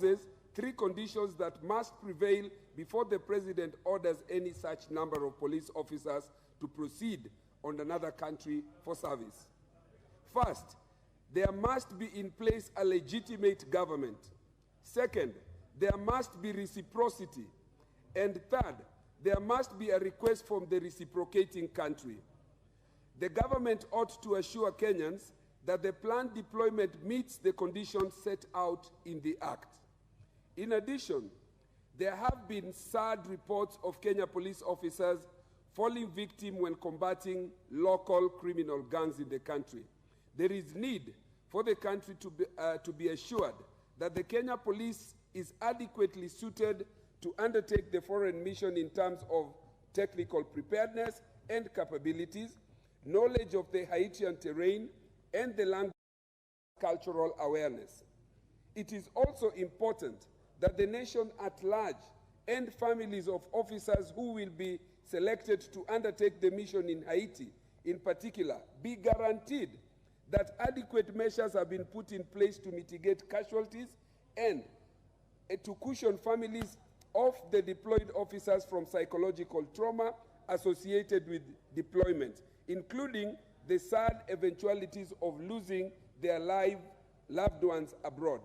imposes 3 conditions that must prevail before the President orders any such number of police officers to proceed on another country for service. First, there must be in place a legitimate government. Second, there must be reciprocity. And third, there must be a request from the reciprocating country. The government ought to assure Kenyans that the planned deployment meets the conditions set out in the Act. In addition, there have been sad reports of Kenya police officers falling victim when combating local criminal gangs in the country. There is need for the country to be assured that the Kenya police is adequately suited to undertake the foreign mission in terms of technical preparedness and capabilities, knowledge of the Haitian terrain, and the language cultural awareness. It is also important that the nation at large and families of officers who will be selected to undertake the mission in Haiti, in particular, be guaranteed that adequate measures have been put in place to mitigate casualties and to cushion families of the deployed officers from psychological trauma associated with deployment, including the sad eventualities of losing their loved ones abroad.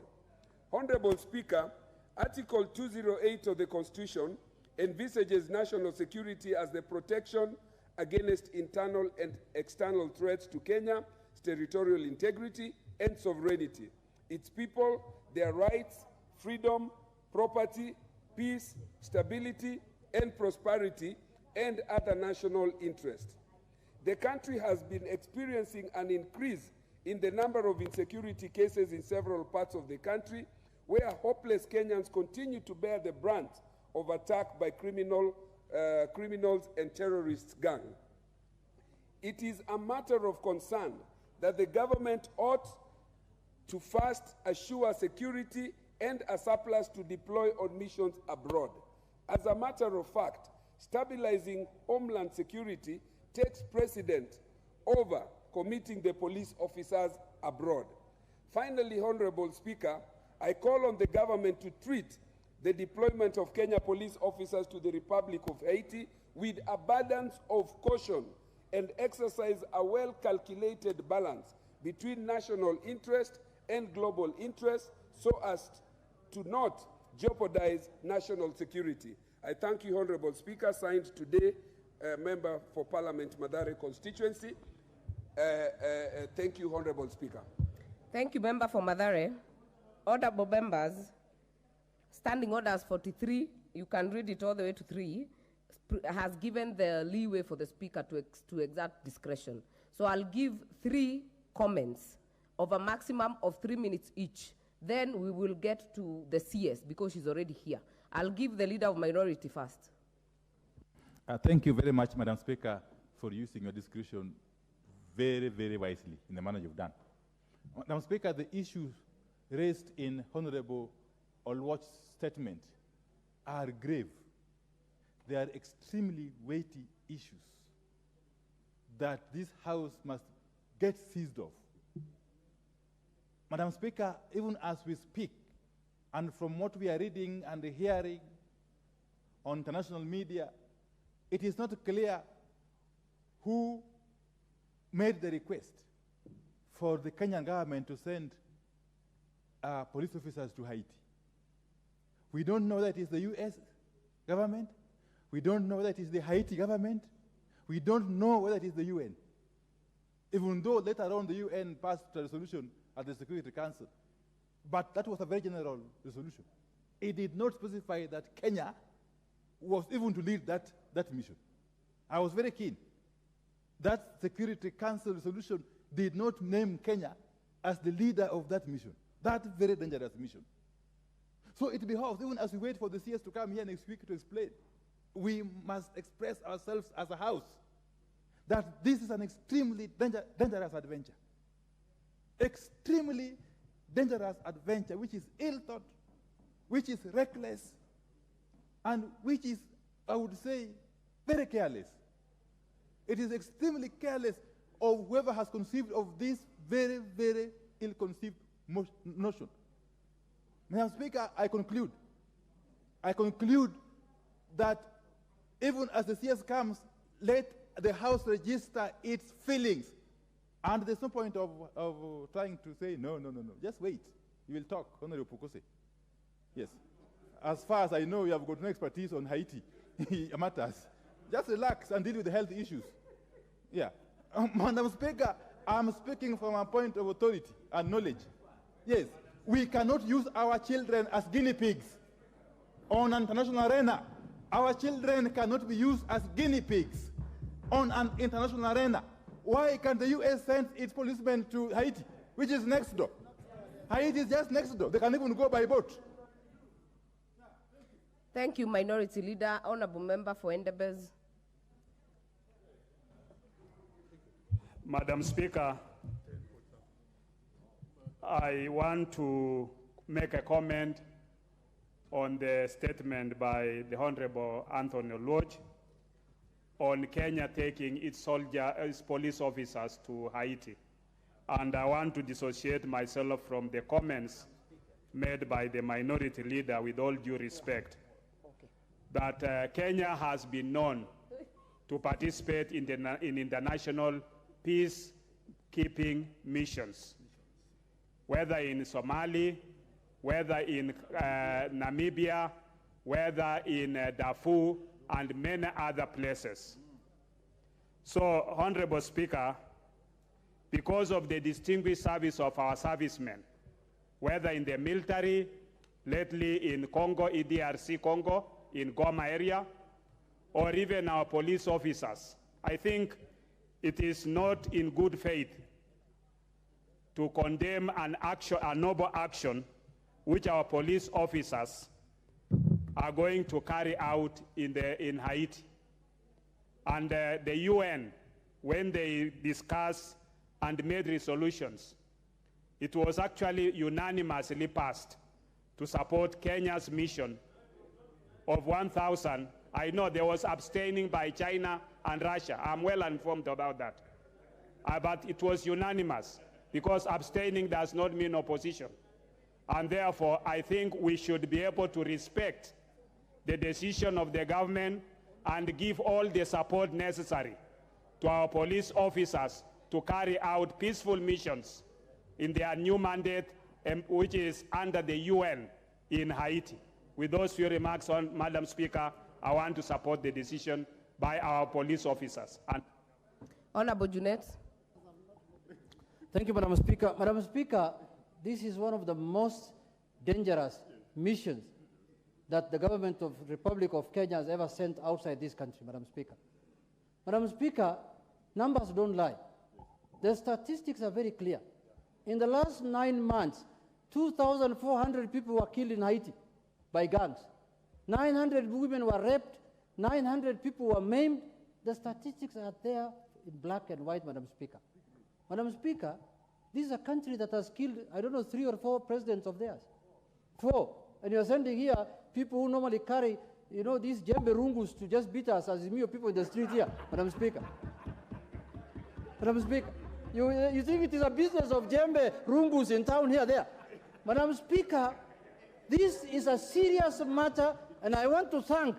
Honorable Speaker, Article 208 of the Constitution envisages national security as the protection against internal and external threats to Kenya's territorial integrity and sovereignty, its people, their rights, freedom, property, peace, stability, and prosperity, and other national interests. The country has been experiencing an increase in the number of insecurity cases in several parts of the country, where hopeless Kenyans continue to bear the brunt of attack by criminals and terrorist gangs. It is a matter of concern that the government ought to first assure security and a surplus to deploy on missions abroad. As a matter of fact, stabilizing homeland security takes precedent over committing the police officers abroad. Finally, Honorable Speaker, I call on the government to treat the deployment of Kenya police officers to the Republic of Haiti with abundance of caution and exercise a well-calculated balance between national interest and global interest so as to not jeopardize national security. I thank you, Honorable Speaker. Signed today, Member for Parliament, Mathare constituency. Thank you, Honorable Speaker. Thank you, Member for Mathare. Honorable members, Standing Orders 43, you can read it all the way to 3, has given the leeway for the Speaker to exert discretion. So I'll give 3 comments of a maximum of 3 minutes each. Then we will get to the CS because she's already here. I'll give the Leader of Minority first. Thank you very much, Madam Speaker, for using your discretion very, very wisely in the manner you've done. Madam Speaker, the issues raised in Honorable Olwach's statement are grave. They are extremely weighty issues that this House must get seized of. Madam Speaker, even as we speak, and from what we are reading and hearing on international media, it is not clear who made the request for the Kenyan government to send police officers to Haiti. We don't know that it's the US government. We don't know that it's the Haiti government. We don't know whether it is the UN. Even though later on the UN passed a resolution at the Security Council. But that was a very general resolution. It did not specify that Kenya was even to lead that mission. I was very keen. That Security Council resolution did not name Kenya as the leader of that mission, that very dangerous mission. So it behoves, even as we wait for the CS to come here next week to explain, we must express ourselves as a House that this is an extremely dangerous adventure. Extremely dangerous adventure, which is ill-thought, which is reckless, and which is, I would say, very careless. It is extremely careless of whoever has conceived of this very, very ill-conceived notion. Madam Speaker, I conclude that even as the CS comes, let the House register its feelings. And there's no point of trying to say, no. Just wait. You will talk, Honorable Pukose. Yes. As far as I know, you have got no expertise on Haiti matters. Just relax and deal with the health issues. Yeah. Madam Speaker, I'm speaking from a point of authority and knowledge. Yes. We cannot use our children as guinea pigs on an international arena. Our children cannot be used as guinea pigs on an international arena. Why can't the U.S. send its policemen to Haiti, which is next door? Haiti is just next door. They can even go by boat. Thank you, Minority Leader. Honorable Member for Endebess. Madam Speaker, I want to make a comment on the statement by the Honorable Anthony Lodge on Kenya taking its police officers to Haiti. And I want to dissociate myself from the comments made by the Minority Leader with all due respect. That Kenya has been known to participate in international peacekeeping missions, whether in Somalia, whether in Namibia, whether in Darfur, and many other places. So, Honorable Speaker, because of the distinguished service of our servicemen, whether in the military, lately in Congo, EDRC Congo, in Goma area, or even our police officers, I think it is not in good faith to condemn a noble action which our police officers are going to carry out in Haiti. And the UN, when they discussed and made resolutions, it was actually unanimously passed to support Kenya's mission of 1,000. I know there was abstaining by China and Russia. I'm well informed about that. But it was unanimous, because abstaining does not mean opposition. And therefore, I think we should be able to respect the decision of the government and give all the support necessary to our police officers to carry out peaceful missions in their new mandate, which is under the UN in Haiti. With those few remarks, Madam Speaker, I want to support the decision by our police officers. Honorable Junet. Thank you, Madam Speaker. Madam Speaker, this is one of the most dangerous missions that the government of the Republic of Kenya has ever sent outside this country, Madam Speaker. Madam Speaker, numbers don't lie. The statistics are very clear. In the last 9 months, 2,400 people were killed in Haiti by gangs. 900 women were raped. 900 people were maimed. The statistics are there in black and white, Madam Speaker. Madam Speaker, this is a country that has killed, I don't know, 3 or 4 presidents of theirs. 4. And you're sending here people who normally carry, you know, these jembe rungus to just beat us as AZIMIO people in the street here, Madam Speaker. Madam Speaker, you think it is a business of jembe rungus in town here, there? Madam Speaker, this is a serious matter, and I want to thank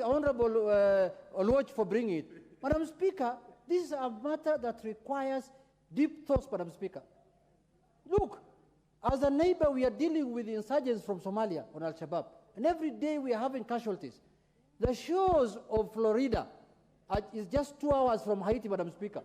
Honorable Oluoch for bringing it. Madam Speaker, this is a matter that requires deep thoughts, Madam Speaker. Look, as a neighbor, we are dealing with insurgents from Somalia on Al-Shabaab, and every day we are having casualties. The shores of Florida is just 2 hours from Haiti, Madam Speaker,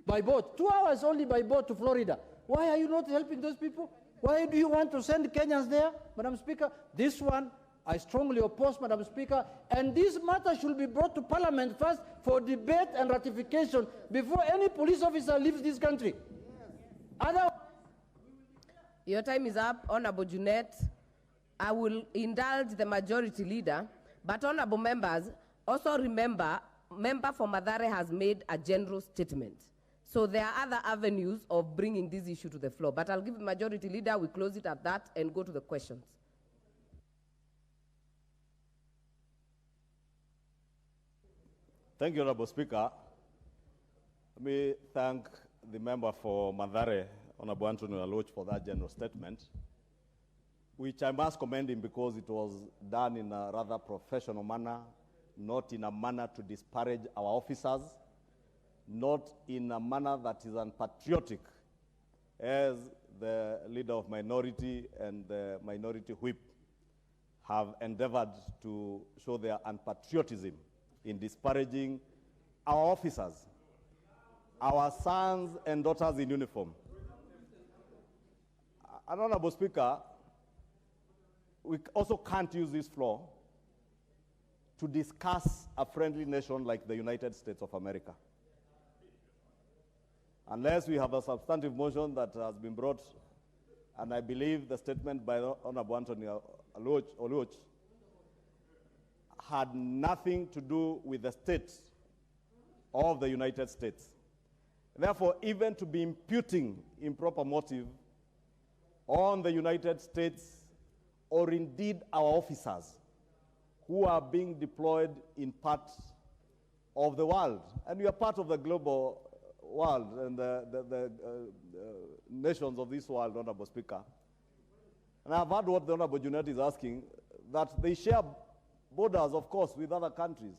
by boat. 2 hours only by boat to Florida. Why are you not helping those people? Why do you want to send Kenyans there, Madam Speaker? This one, I strongly oppose, Madam Speaker, and this matter should be brought to Parliament first for debate and ratification before any police officer leaves this country. Otherwise, your time is up, Honorable Junet. I will indulge the Majority Leader, but Honorable members, also remember, member for Mathare has made a general statement. So there are other avenues of bringing this issue to the floor, but I'll give the Majority Leader, we close it at that and go to the questions. Thank you, Honorable Speaker. Let me thank the member for Mathare, Honorable Anthony Oluoch, for that general statement. which I must commend him because it was done in a rather professional manner, not in a manner to disparage our officers, not in a manner that is unpatriotic, as the leader of minority and the minority whip have endeavored to show their unpatriotism in disparaging our officers, our sons and daughters in uniform. And Honorable Speaker, we also can't use this floor to discuss a friendly nation like the United States of America, unless we have a substantive motion that has been brought, and I believe the statement by Honorable Anthony Oluoch had nothing to do with the state of the United States. Therefore, even to be imputing improper motive on the United States or indeed our officers who are being deployed in parts of the world, and we are part of the global world and the nations of this world, Honorable Speaker. And I've heard what the Honorable Junet is asking, that they share borders, of course, with other countries,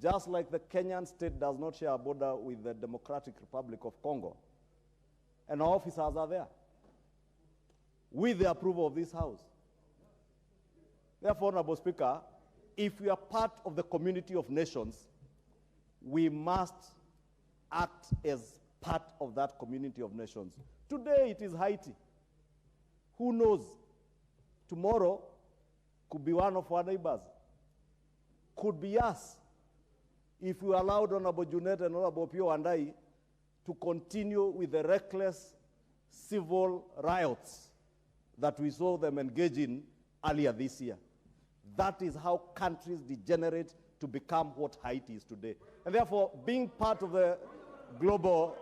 just like the Kenyan state does not share a border with the Democratic Republic of Congo. And our officers are there, with the approval of this House. Therefore, Honorable Speaker, if we are part of the community of nations, we must act as part of that community of nations. Today it is Haiti. Who knows? Tomorrow could be one of our neighbors. Could be us. If we allowed Honorable Junet and Honorable Pio Andai to continue with the reckless civil riots that we saw them engage in earlier this year. That is how countries degenerate to become what Haiti is today. And therefore, being part of the global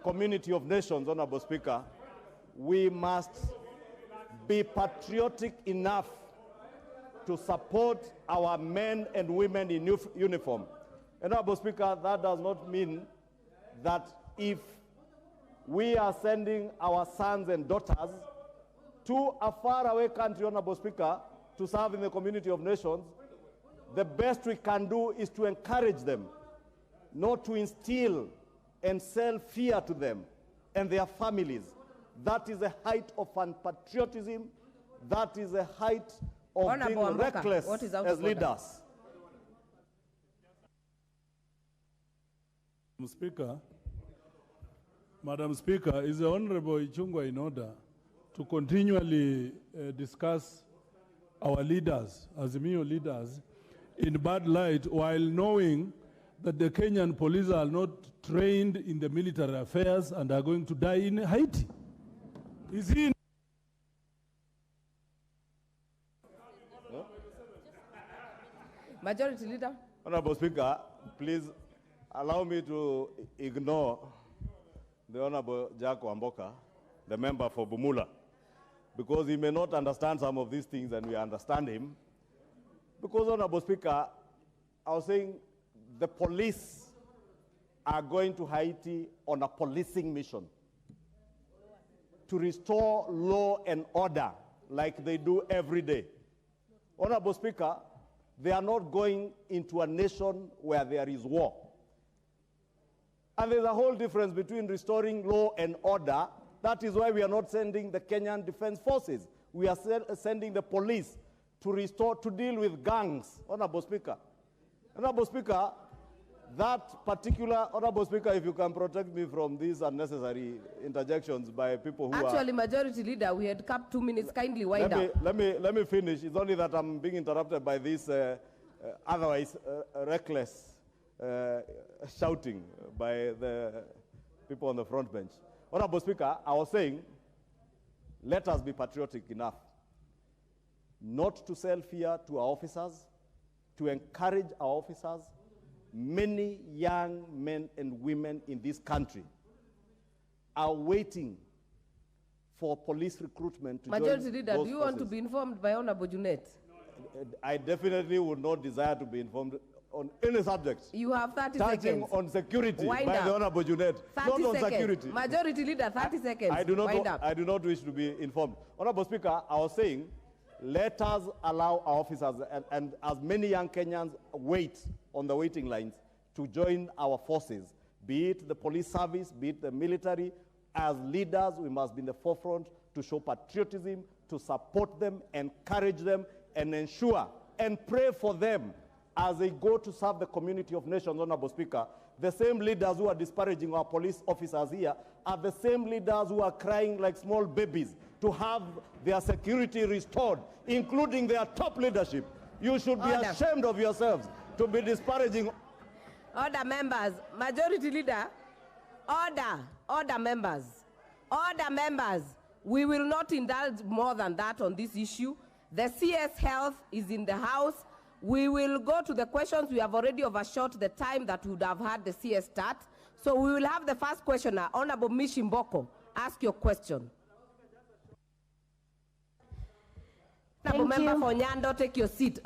community of nations, Honorable Speaker, we must be patriotic enough to support our men and women in uniform. And Honorable Speaker, that does not mean that if we are sending our sons and daughters to a faraway country, Honorable Speaker, to serve in the community of nations, the best we can do is to encourage them, not to instill and sell fear to them and their families. That is a height of unpatriotism. That is a height of Honorable being reckless as leaders. Madam Speaker, is the Honorable Ichung'wa in order to continually discuss our leaders, AZIMIO leaders, in bad light while knowing that the Kenyan police are not trained in the military affairs and are going to die in Haiti? Is he? Majority Leader. Honorable Speaker, please allow me to ignore the Honorable Jack Wamboka, the member for Bumula, because he may not understand some of these things and we understand him. Because, Honorable Speaker, I was saying the police are going to Haiti on a policing mission to restore law and order like they do every day. Honorable Speaker, they are not going into a nation where there is war. And there's a whole difference between restoring law and order. That is why we are not sending the Kenyan Defense Forces. We are sending the police to restore, to deal with gangs, Honorable Speaker. Honorable Speaker, that particular, Honorable Speaker, if you can protect me from these unnecessary interjections by people who Actually, Majority Leader, we had capped 2 minutes. Kindly wind up. Let me finish. It's only that I'm being interrupted by this otherwise reckless shouting by the people on the front bench. Honorable Speaker, I was saying, let us be patriotic enough not to sell fear to our officers, to encourage our officers. Many young men and women in this country are waiting for police recruitment to Majority join Leader, those do you forces. want to be informed by Honorable Junet? I definitely would not desire to be informed on any subject. You have 30 touching seconds. on security Wind by up. the Honorable Junet. 30 Not on seconds. security. Majority Leader, 30 seconds. I do Wind up. not wish to be informed. Honorable Speaker, I was saying let us allow our officers and as many young Kenyans wait on the waiting lines to join our forces, be it the police service, be it the military. As leaders, we must be in the forefront to show patriotism, to support them, encourage them, and ensure and pray for them as they go to serve the community of nations, Honorable Speaker. The same leaders who are disparaging our police officers here are the same leaders who are crying like small babies to have their security restored, including their top leadership. You should be ashamed of yourselves to be disparaging. Order, members. Majority Leader, order, members. Order, members. We will not indulge more than that on this issue. The CS Health is in the House. We will go to the questions. We have already overshot the time that we would have had the CS start. So we will have the first questioner, Honorable Mishi Mboko. Ask your question. Honorable Member for Nyando, take your seat.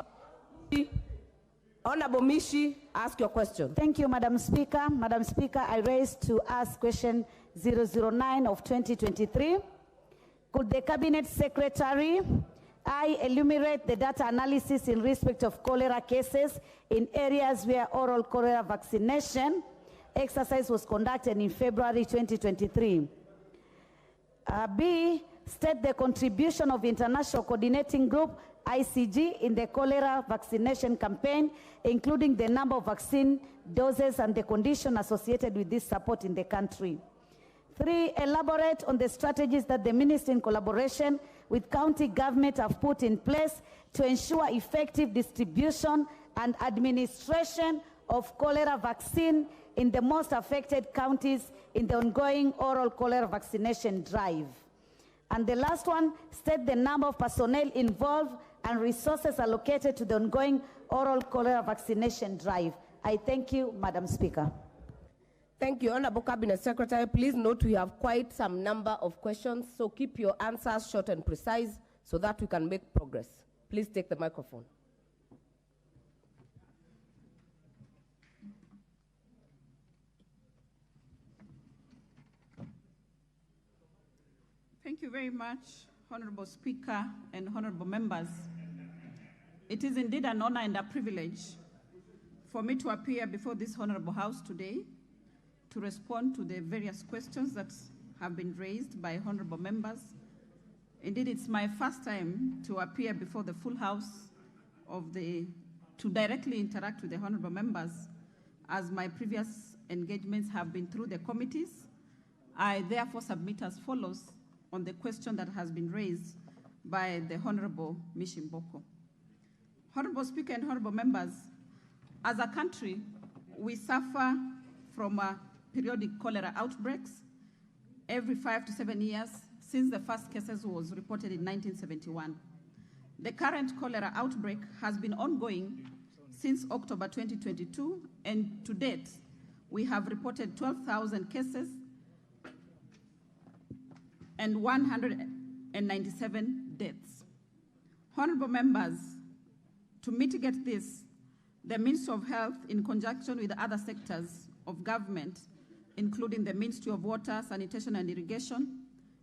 Honorable Mishi, ask your question. Thank you, Madam Speaker. Madam Speaker, I raise to ask question 009 of 2023. Could the Cabinet Secretary enumerate the data analysis in respect of cholera cases in areas where oral cholera vaccination exercise was conducted in February 2023? B, state the contribution of International Coordinating Group, ICG, in the cholera vaccination campaign, including the number of vaccine doses and the condition associated with this support in the country. 3, elaborate on the strategies that the Ministry in collaboration with county government have put in place to ensure effective distribution and administration of cholera vaccine in the most affected counties in the ongoing oral cholera vaccination drive. And the last one, state the number of personnel involved and resources allocated to the ongoing oral cholera vaccination drive. I thank you, Madam Speaker. Thank you, Honorable Cabinet Secretary. Please note we have quite some number of questions, so keep your answers short and precise so that we can make progress. Please take the microphone. Thank you very much, Honorable Speaker and honorable members. It is indeed an honor and a privilege for me to appear before this honorable House today to respond to the various questions that have been raised by honorable members. Indeed, it's my first time to appear before the full House to directly interact with the honorable members, as my previous engagements have been through the committees. I therefore submit as follows on the question that has been raised by the Honorable Mishi Mboko. Honorable Speaker and honorable members, as a country, we suffer from periodic cholera outbreaks every 5 to 7 years since the first cases was reported in 1971. The current cholera outbreak has been ongoing since October 2022, and to date, we have reported 12,000 cases and 197 deaths. Honorable members, to mitigate this, the Ministry of Health, in conjunction with other sectors of government, including the Ministry of Water, Sanitation and Irrigation,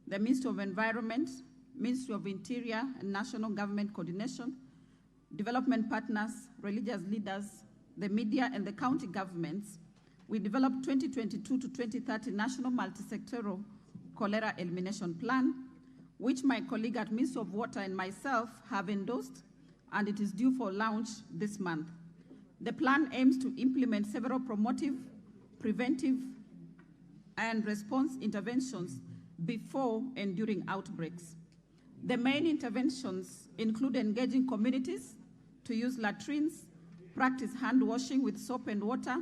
the Ministry of Environment, Ministry of Interior and National Government Coordination, development partners, religious leaders, the media and the county governments, we developed 2022 to 2030 National Multi-Sectoral Cholera Elimination Plan, which my colleague at Ministry of Water and myself have endorsed, and it is due for launch this month. The plan aims to implement several promotive, preventive, and response interventions before and during outbreaks. The main interventions include engaging communities to use latrines, practice hand washing with soap and water,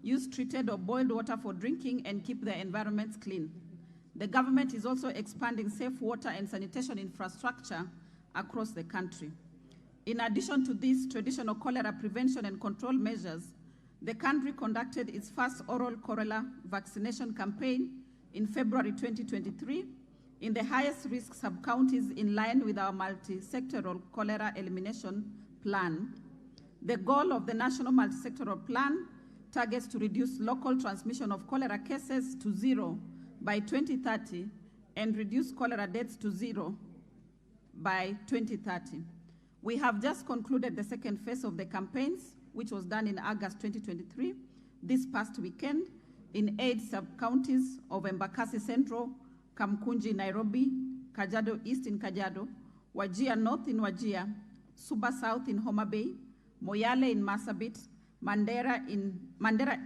use treated or boiled water for drinking, and keep their environments clean. The government is also expanding safe water and sanitation infrastructure across the country. In addition to these traditional cholera prevention and control measures, the country conducted its first oral cholera vaccination campaign in February 2023 in the highest risk sub-counties in line with our multi-sectoral cholera elimination plan. The goal of the National Multi-Sectoral Plan targets to reduce local transmission of cholera cases to 0 by 2030 and reduce cholera deaths to 0 by 2030. We have just concluded the second phase of the campaigns, which was done in August 2023, this past weekend, in 8 sub-counties of Embakasi Central, Kamkunji, Nairobi, Kajiado East in Kajiado, Wajir North in Wajir, Suba South in Homa Bay, Moyale in Marsabit, Mandera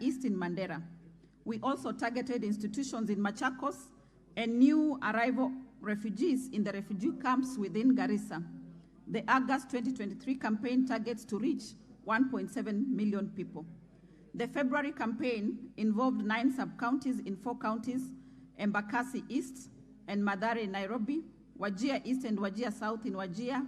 East in Mandera. We also targeted institutions in Machakos and new arrival refugees in the refugee camps within Garissa. The August 2023 campaign targets to reach 1.7 million people. The February campaign involved 9 sub-counties in 4 counties, Embakasi East and Mathare, Nairobi, Wajir East and Wajir South in Wajir,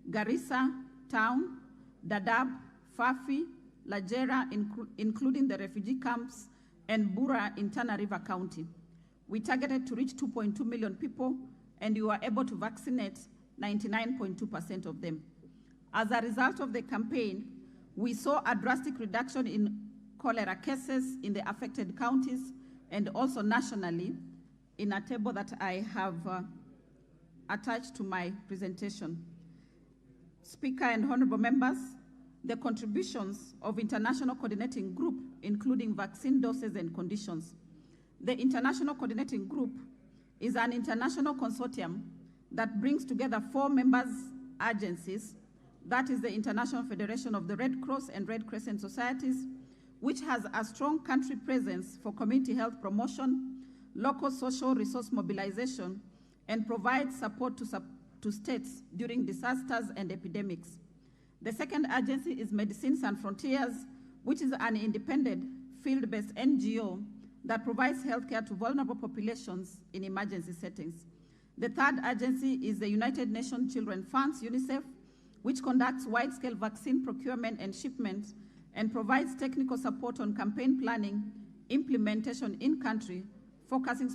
Garissa Town, Dadaab, Fafi, Lajera, including the refugee camps, and Bura in Tana River County. We targeted to reach 2.2 million people, and we were able to vaccinate 99.2% of them. As a result of the campaign, we saw a drastic reduction in cholera cases in the affected counties and also nationally in a table that I have attached to my presentation. Speaker and honorable members, the contributions of International Coordinating Group, including vaccine doses and conditions. The International Coordinating Group is an international consortium that brings together 4 members agencies, that is the International Federation of the Red Cross and Red Crescent Societies, which has a strong country presence for community health promotion, local social resource mobilization, and provides support to states during disasters and epidemics. The second agency is Medicine Sans Frontiers, which is an independent field-based NGO that provides healthcare to vulnerable populations in emergency settings. The third agency is the United Nations Children Funds, UNICEF, which conducts wide-scale vaccine procurement and shipment and provides technical support on campaign planning, implementation in country, focusing